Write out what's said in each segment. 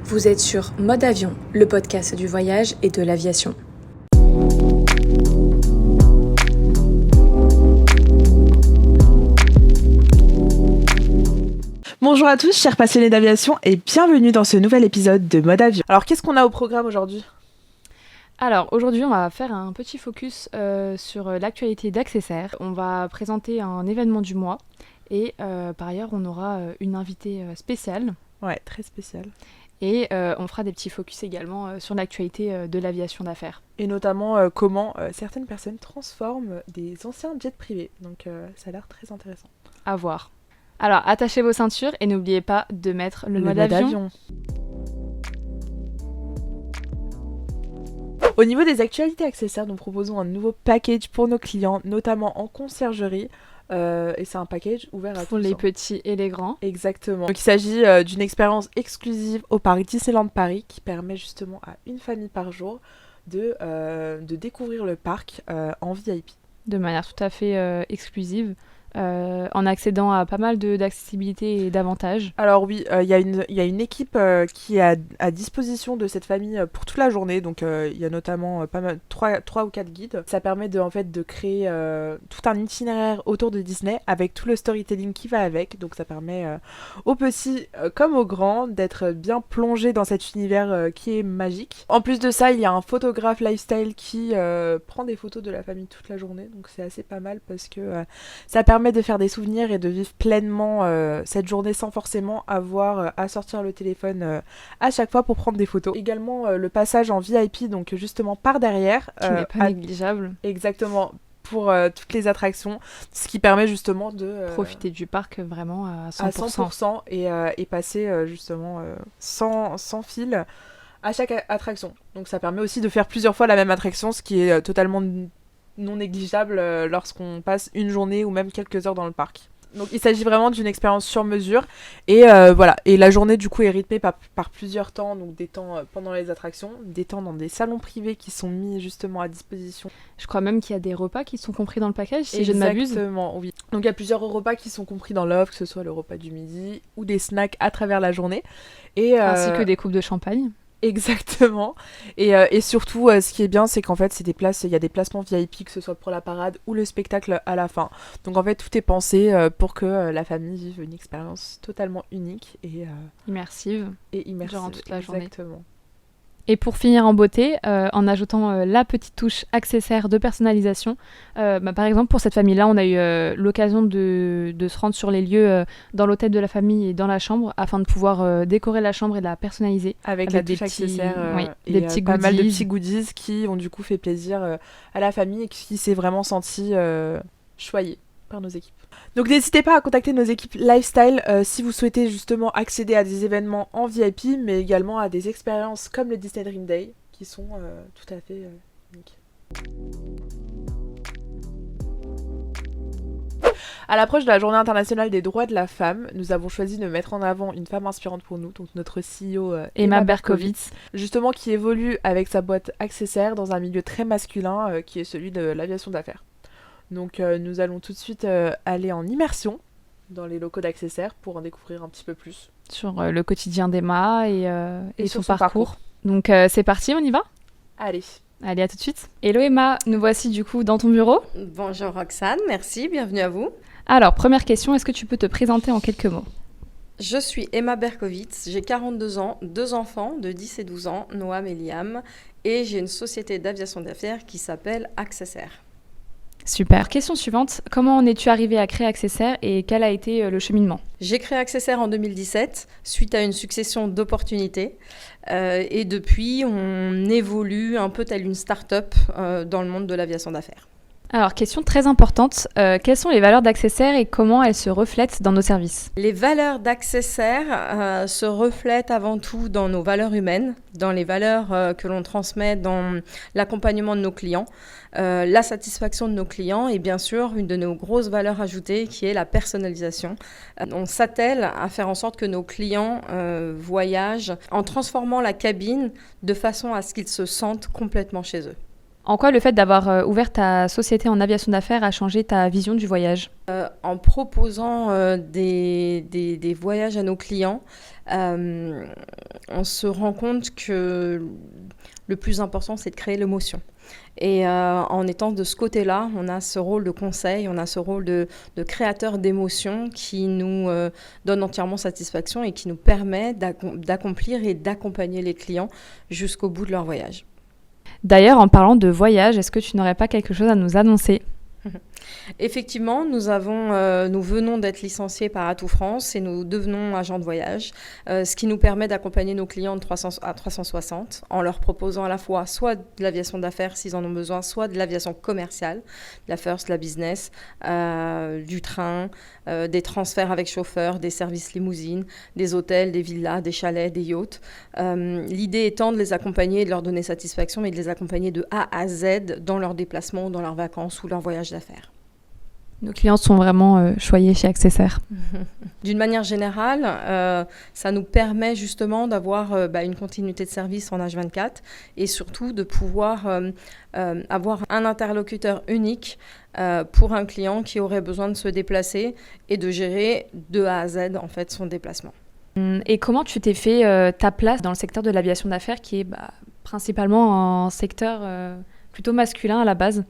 Vous êtes sur Mode Avion, le podcast du voyage et de l'aviation. Bonjour à tous, chers passionnés d'aviation, et bienvenue dans ce nouvel épisode de Mode Avion. Alors, qu'est-ce qu'on a au programme aujourd'hui ? Alors aujourd'hui on va faire un petit focus sur l'actualité d'Accessair. On va présenter un événement du mois et par ailleurs on aura une invitée spéciale. Ouais, très spéciale. Et on fera des petits focus également sur l'actualité de l'aviation d'affaires. Et notamment comment certaines personnes transforment des anciens jets privés. Donc ça a l'air très intéressant. À voir. Alors attachez vos ceintures et n'oubliez pas de mettre le mode avion. Au niveau des actualités accessoires, nous proposons un nouveau package pour nos clients, notamment en conciergerie. Et c'est un package ouvert à tous. Pour les petits et les grands. Exactement. Donc il s'agit d'une expérience exclusive au parc Disneyland Paris qui permet justement à une famille par jour de découvrir le parc en VIP. De manière tout à fait exclusive. En accédant à pas mal d'accessibilité et d'avantages. Alors oui, il y a une équipe qui est à disposition de cette famille pour toute la journée, donc il y a notamment pas mal, 3 ou 4 guides. Ça permet de créer tout un itinéraire autour de Disney avec tout le storytelling qui va avec, donc ça permet aux petits comme aux grands d'être bien plongés dans cet univers qui est magique. En plus de ça, il y a un photographe lifestyle qui prend des photos de la famille toute la journée, donc c'est assez pas mal parce que ça permet de faire des souvenirs et de vivre pleinement cette journée sans forcément avoir à sortir le téléphone à chaque fois pour prendre des photos. Également le passage en VIP, donc justement par derrière. Qui n'est pas négligeable. Exactement, pour toutes les attractions, ce qui permet justement de profiter du parc vraiment à 100%. À 100% et passer justement sans fil à chaque attraction. Donc ça permet aussi de faire plusieurs fois la même attraction, ce qui est totalement non négligeable lorsqu'on passe une journée ou même quelques heures dans le parc. Donc il s'agit vraiment d'une expérience sur mesure et voilà. Et la journée du coup est rythmée par plusieurs temps, donc des temps pendant les attractions, des temps dans des salons privés qui sont mis justement à disposition. Je crois même qu'il y a des repas qui sont compris dans le package, si je ne m'abuse. Exactement, oui. Donc il y a plusieurs repas qui sont compris dans l'offre, que ce soit le repas du midi ou des snacks à travers la journée. Ainsi que des coupes de champagne. Exactement. Et surtout, ce qui est bien, c'est qu'en fait, il y a des placements VIP, que ce soit pour la parade ou le spectacle à la fin. Donc en fait, tout est pensé pour que la famille vive une expérience totalement unique et immersive durant toute la journée. Exactement. Et pour finir en beauté, en ajoutant la petite touche accessoire de personnalisation, par exemple pour cette famille-là, on a eu l'occasion de se rendre sur les lieux dans l'hôtel de la famille et dans la chambre afin de pouvoir décorer la chambre et la personnaliser. Avec la touche accessoire des petits pas goodies. mal de petits goodies qui ont du coup fait plaisir à la famille et qui s'est vraiment senti choyée par nos équipes. Donc n'hésitez pas à contacter nos équipes Lifestyle si vous souhaitez justement accéder à des événements en VIP, mais également à des expériences comme le Disney Dream Day, qui sont tout à fait uniques. À l'approche de la Journée internationale des droits de la femme, nous avons choisi de mettre en avant une femme inspirante pour nous, donc notre CEO Emma Berkowitz, justement qui évolue avec sa boîte Accessair dans un milieu très masculin qui est celui de l'aviation d'affaires. Donc nous allons tout de suite aller en immersion dans les locaux d'Accessair pour en découvrir un petit peu plus. Sur le quotidien d'Emma et son parcours. Donc c'est parti, on y va ? Allez, à tout de suite. Hello Emma, nous voici du coup dans ton bureau. Bonjour Roxane, merci, bienvenue à vous. Alors, première question, est-ce que tu peux te présenter en quelques mots ? Je suis Emma Berkowitz, j'ai 42 ans, 2 enfants de 10 et 12 ans, Noam et Liam, et j'ai une société d'aviation d'affaires qui s'appelle Accessair. Super. Question suivante, comment en es-tu arrivée à créer Accessair et quel a été le cheminement ? J'ai créé Accessair en 2017 suite à une succession d'opportunités et depuis on évolue un peu telle une start-up dans le monde de l'aviation d'affaires. Alors, question très importante, quelles sont les valeurs d'Accessair et comment elles se reflètent dans nos services ? Les valeurs d'Accessair se reflètent avant tout dans nos valeurs humaines, dans les valeurs que l'on transmet dans l'accompagnement de nos clients, la satisfaction de nos clients et bien sûr une de nos grosses valeurs ajoutées qui est la personnalisation. On s'attelle à faire en sorte que nos clients voyagent en transformant la cabine de façon à ce qu'ils se sentent complètement chez eux. En quoi le fait d'avoir ouvert ta société en aviation d'affaires a changé ta vision du voyage ? En proposant des voyages à nos clients, on se rend compte que le plus important, c'est de créer l'émotion. Et en étant de ce côté-là, on a ce rôle de conseil, on a ce rôle de créateur d'émotions qui nous donne entièrement satisfaction et qui nous permet d'accomplir et d'accompagner les clients jusqu'au bout de leur voyage. D'ailleurs, en parlant de voyage, est-ce que tu n'aurais pas quelque chose à nous annoncer ? Effectivement, nous venons d'être licenciés par Atout France et nous devenons agents de voyage, ce qui nous permet d'accompagner nos clients à 360 en leur proposant à la fois soit de l'aviation d'affaires s'ils en ont besoin, soit de l'aviation commerciale, de la first, de la business, du train, des transferts avec chauffeur, des services limousines, des hôtels, des villas, des chalets, des yachts. L'idée étant de les accompagner et de leur donner satisfaction, mais de les accompagner de A à Z dans leurs déplacements, dans leurs vacances ou leurs voyages d'affaires. Nos clients sont vraiment choyés chez Accessair. D'une manière générale, ça nous permet justement d'avoir une continuité de service en H24 et surtout de pouvoir avoir un interlocuteur unique pour un client qui aurait besoin de se déplacer et de gérer de A à Z en fait son déplacement. Et comment tu t'es fait ta place dans le secteur de l'aviation d'affaires qui est principalement un secteur plutôt masculin à la base ?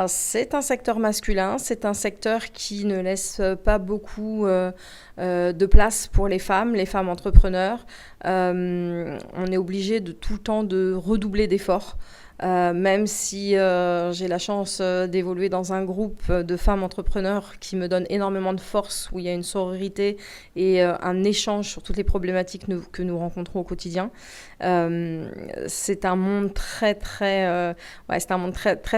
C'est un secteur masculin, c'est un secteur qui ne laisse pas beaucoup de place pour les femmes entrepreneurs. On est obligé de tout le temps de redoubler d'efforts. Même si j'ai la chance d'évoluer dans un groupe de femmes entrepreneurs qui me donne énormément de force, où il y a une sororité et un échange sur toutes les problématiques que nous rencontrons au quotidien. C'est un monde très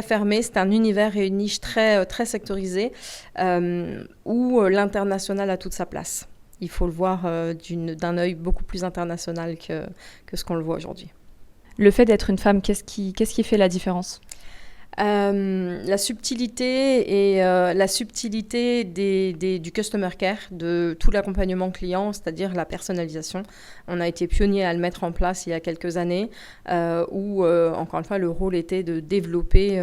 fermé, c'est un univers et une niche très, très sectorisée où l'international a toute sa place. Il faut le voir d'un œil beaucoup plus international que ce qu'on le voit aujourd'hui. Le fait d'être une femme, qu'est-ce qui fait la différence ? La subtilité et la subtilité du customer care, de tout l'accompagnement client, c'est-à-dire la personnalisation. On a été pionniers à le mettre en place il y a quelques années, où, encore une fois, le rôle était de développer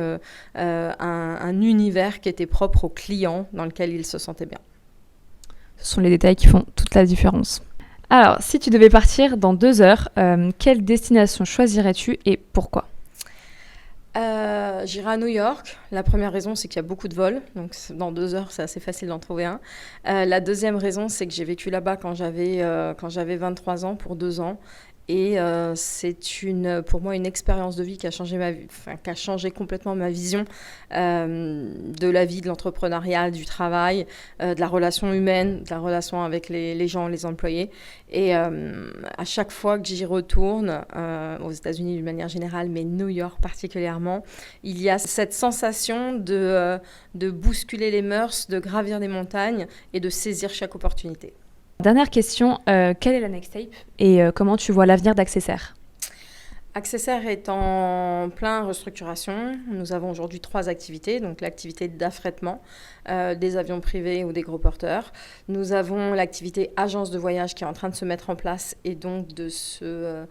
un univers qui était propre aux clients, dans lequel ils se sentaient bien. Ce sont les détails qui font toute la différence. Alors, si tu devais partir dans 2 heures, quelle destination choisirais-tu et pourquoi ? J'irai à New York. La première raison, c'est qu'il y a beaucoup de vols. Donc, dans 2 heures, c'est assez facile d'en trouver un. La deuxième raison, c'est que j'ai vécu là-bas quand j'avais 23 ans, pour 2 ans. Et c'est pour moi une expérience de vie qui a changé qui a changé complètement ma vision de la vie, de l'entrepreneuriat, du travail, de la relation humaine, de la relation avec les gens, les employés. Et à chaque fois que j'y retourne, aux États-Unis d'une manière générale, mais New York particulièrement, il y a cette sensation de bousculer les mœurs, de gravir des montagnes et de saisir chaque opportunité. Dernière question, quelle est la next tape et comment tu vois l'avenir d'Accessair ? Accessair est en plein restructuration. Nous avons aujourd'hui 3 activités, donc l'activité d'affrètement des avions privés ou des gros porteurs. Nous avons l'activité agence de voyage qui est en train de se mettre en place et donc de se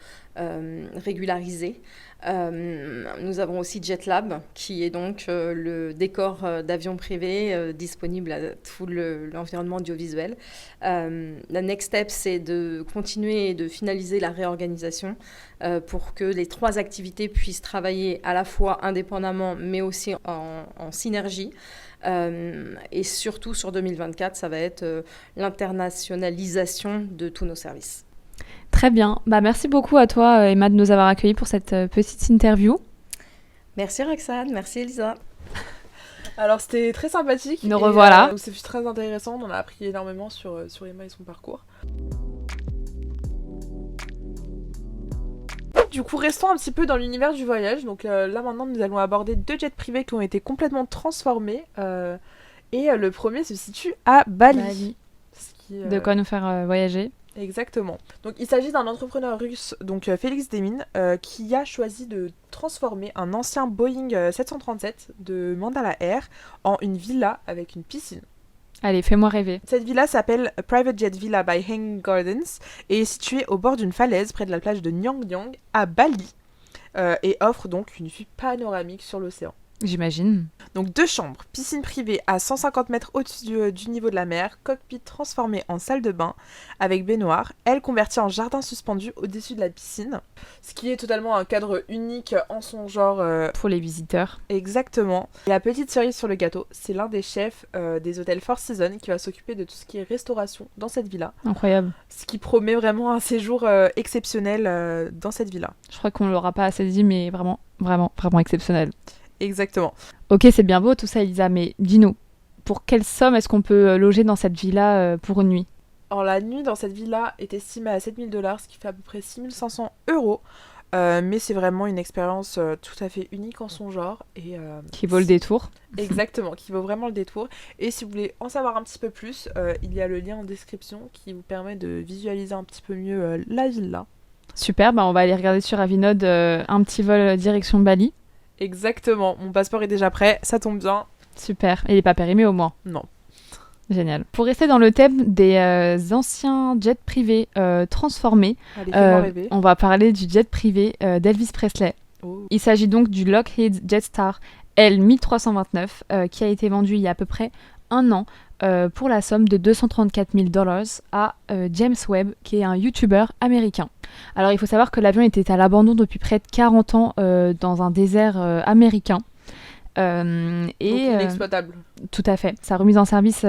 régulariser. Nous avons aussi JetLab, qui est donc le décor d'avions privés disponible à tout l'environnement audiovisuel. La next step, c'est de continuer et de finaliser la réorganisation pour que les 3 activités puissent travailler à la fois indépendamment, mais aussi en synergie. Et surtout, sur 2024, ça va être l'internationalisation de tous nos services. Très bien. Merci beaucoup à toi, Emma, de nous avoir accueillis pour cette petite interview. Merci Roxane, merci Elisa. Alors c'était très sympathique. Nous revoilà. C'est très intéressant, on a appris énormément sur Emma et son parcours. Du coup, restons un petit peu dans l'univers du voyage. Donc là maintenant, nous allons aborder 2 jets privés qui ont été complètement transformés. Et le premier se situe à Bali. De quoi nous faire voyager. Exactement. Donc il s'agit d'un entrepreneur russe, donc Félix Demin, qui a choisi de transformer un ancien Boeing 737 de Mandala Air en une villa avec une piscine. Allez, fais-moi rêver. Cette villa s'appelle Private Jet Villa by Hang Gardens et est située au bord d'une falaise près de la plage de Nyang Nyang à Bali et offre donc une vue panoramique sur l'océan. J'imagine. Donc 2 chambres, piscine privée à 150 mètres au-dessus du niveau de la mer, cockpit transformé en salle de bain avec baignoire, elle convertie en jardin suspendu au-dessus de la piscine, ce qui est totalement un cadre unique en son genre. Pour les visiteurs. Exactement. Et la petite cerise sur le gâteau, c'est l'un des chefs des hôtels Four Seasons qui va s'occuper de tout ce qui est restauration dans cette villa, Incroyable. ce qui promet vraiment un séjour exceptionnel dans cette villa. Je crois qu'on l'aura pas assez dit, mais vraiment, vraiment, vraiment exceptionnel. Exactement. Ok, c'est bien beau tout ça, Elisa, mais dis-nous, pour quelle somme est-ce qu'on peut loger dans cette villa pour une nuit? Alors la nuit dans cette villa est estimée à 7 000 $, ce qui fait à peu près 6 500 €. Mais c'est vraiment une expérience tout à fait unique en son genre. Et, Qui vaut le détour. Exactement, qui vaut vraiment le détour. Et si vous voulez en savoir un petit peu plus, il y a le lien en description qui vous permet de visualiser un petit peu mieux la villa. Super, bah on va aller regarder sur Avinode un petit vol direction Bali. Exactement, mon passeport est déjà prêt, ça tombe bien. Super, et il est pas périmé au moins. Non. Génial. Pour rester dans le thème des anciens jets privés transformés, Allez, fais-moi rêver. on va parler du jet privé d'Elvis Presley. Oh. Il s'agit donc du Lockheed Jetstar L1329 qui a été vendu il y a à peu près un an pour la somme de $234 000 à James Webb, qui est un YouTuber américain. Alors il faut savoir que l'avion était à l'abandon depuis près de 40 ans dans un désert américain. Donc inexploitable. Tout à fait. Sa remise en service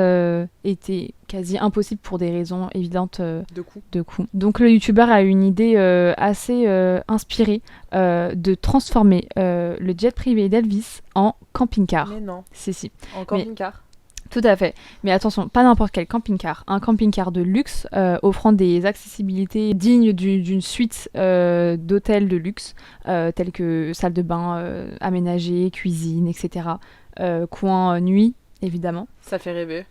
était quasi impossible pour des raisons évidentes De coup. Donc le YouTuber a eu une idée assez inspirée de transformer le jet privé d'Elvis en camping-car. Mais non, Si. en camping-car. Tout à fait. Mais attention, pas n'importe quel camping-car. Un camping-car de luxe offrant des accessibilités dignes d'une suite d'hôtels de luxe, tels que salle de bain aménagée, cuisine, etc. Coin nuit, évidemment. Ça fait rêver.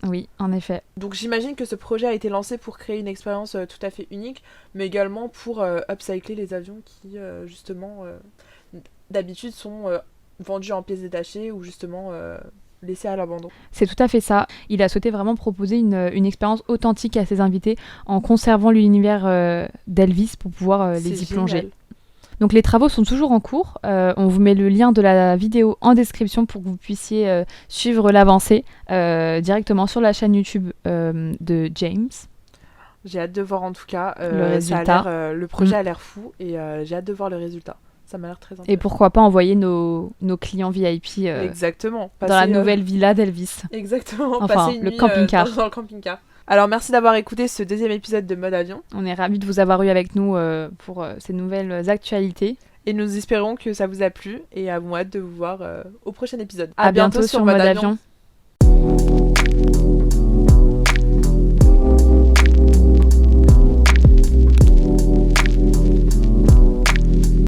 Oui, en effet. Donc j'imagine que ce projet a été lancé pour créer une expérience tout à fait unique, mais également pour upcycler les avions qui, justement, d'habitude sont vendus en pièces détachées ou justement laissés à l'abandon. C'est tout à fait ça. Il a souhaité vraiment proposer une expérience authentique à ses invités en conservant l'univers d'Elvis pour pouvoir les y plonger. Génial. Donc les travaux sont toujours en cours. On vous met le lien de la vidéo en description pour que vous puissiez suivre l'avancée directement sur la chaîne YouTube de James. J'ai hâte de voir en tout cas Le résultat. Le projet a l'air fou et j'ai hâte de voir le résultat. Ça m'a l'air très intéressant. Et pourquoi pas envoyer nos clients VIP Exactement. dans la nouvelle villa d'Elvis. Exactement. Enfin, passer une le nuit, camping-car. dans le camping-car. Alors merci d'avoir écouté ce deuxième épisode de Mode Avion On est ravis de vous avoir eu avec nous pour ces nouvelles actualités. et nous espérons que ça vous a plu et avons hâte de vous voir au prochain épisode. À bientôt sur Mode Avion.